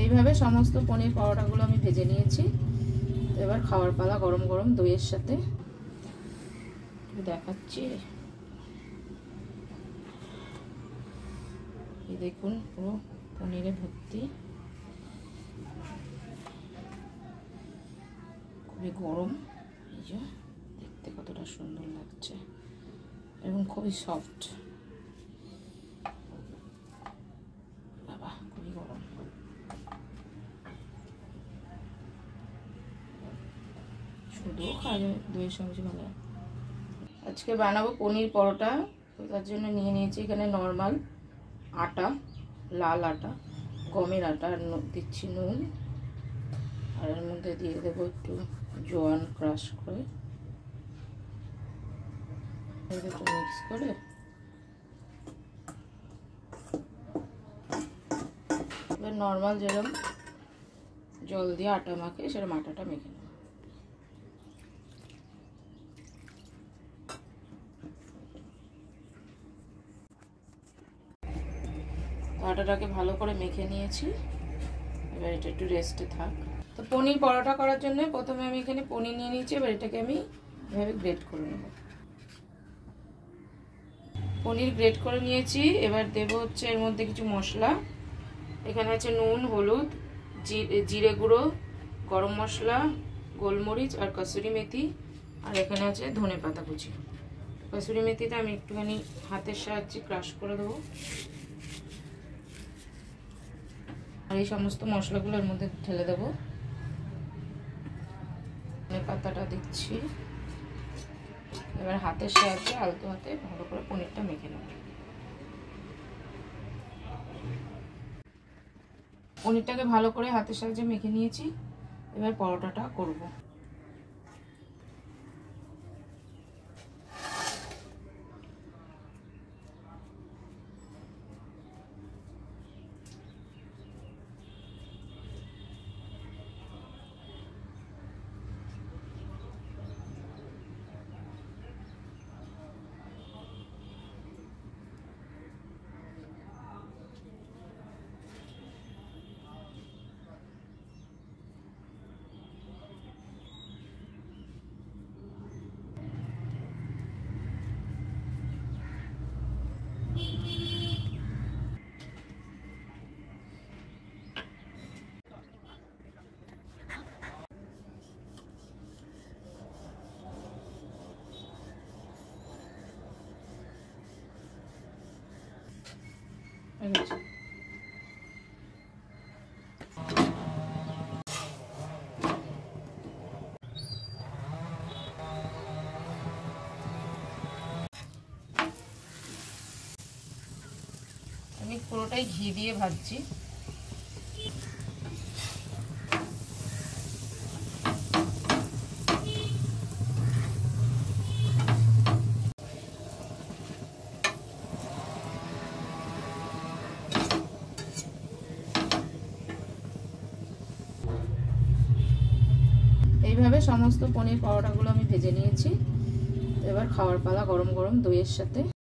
এইভাবে সমস্ত পনির পরোটাগুলো আমি ভেজে নিয়েছি। এবার খাওয়ার পালা গরম গরম দইয়ের সাথে। দেখাচ্ছি, এই দেখুন পুরো পনিরে ভর্তি, খুবই গরম। এই যে দেখতে কতটা সুন্দর লাগছে এবং খুবই সফট। বাবা খুবই গরম। শুধুও খাওয়া যাবে, দইয়ের সঙ্গে ভালো। আজকে বানাবো পনির পরোটা। তার জন্য নিয়ে নিয়েছি এখানে নর্মাল আটা, লাল আটা, গমের আটা, আর দিচ্ছি নুন, আর এর মধ্যে দিয়ে দেবো একটু জোয়ান ক্রাশ করে, একটু মিক্স করে এবার নর্মাল যেরকম জল দিয়ে আটা মাখে সেরকম আটাটা মেখে নেব। আটাটাকে ভালো করে মেখে নিয়েছি, এবার এটা একটু রেস্টে থাক। তো পনির পরোটা করার জন্য প্রথমে আমি এখানে পনির নিয়ে নিয়েছি, এবার এটাকে আমি এভাবে গ্রেট করে নেব। পনির গ্রেট করে নিয়েছি, এবার দেব হচ্ছে এর মধ্যে কিছু মশলা। এখানে আছে নুন, হলুদ, জিরে গুঁড়ো, গরম মশলা, গোলমরিচ আর কসুরি মেথি, আর এখানে আছে ধনে পাতা কুচি। কসুরি মেথিটা আমি একটুখানি হাতের সাহায্যে ক্রাশ করে দেবো, আর এই সমস্ত মশলাগুলোর মধ্যে ঢেলে দেবো। ধনে পাতাটা দিচ্ছি, এবার হাতের সাহায্যে আলতো হাতে ভালো করে পনিরটা মেখে নেব। পনিরটাকে ভালো করে হাতের সাহায্যে মেখে নিয়েছি, এবার পরোটাটা করব। আমি পুরোটাই ঘি দিয়ে ভাজছি। এইভাবে সমস্ত পনির পরোটাগুলো আমি ভেজে নিয়েছি। এবার খাওয়ার পালা গরম গরম দইয়ের সাথে।